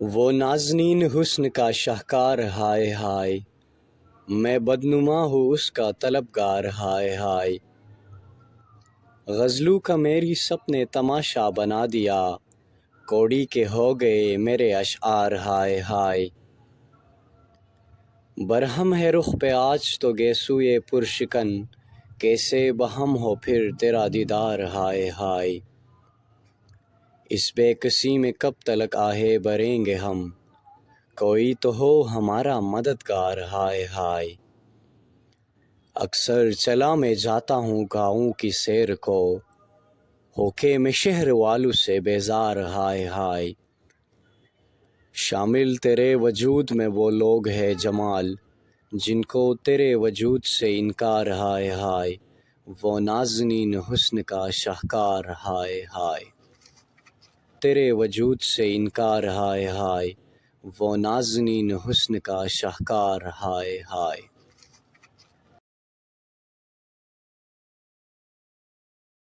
وہ نازنین حسن کا شاہکار ہائے ہائے، میں بدنما ہوں اس کا طلبگار ہائے ہائے۔ غزلوں کا میری سب نے تماشا بنا دیا، کوڑی کے ہو گئے میرے اشعار ہائے ہائے۔ برہم ہے رخ پہ آج تو گیسوئے پرشکن، کیسے بہم ہو پھر تیرا دیدار ہائے ہائے۔ اس بے کسی میں کب تلک آہے بھریں گے ہم، کوئی تو ہو ہمارا مددگار ہائے ہائے۔ اکثر چلا میں جاتا ہوں گاؤں کی سیر کو، ہو کے میں شہر والوں سے بیزار ہائے ہائے۔ شامل تیرے وجود میں وہ لوگ ہے جمال، جن کو تیرے وجود سے انکار ہائے ہائے۔ وہ نازنین حسن کا شاہکار ہائے ہائے، تیرے وجود سے انکار ہائے ہائے۔ وہ نازنین حسن کا شاہکار ہائے ہائے۔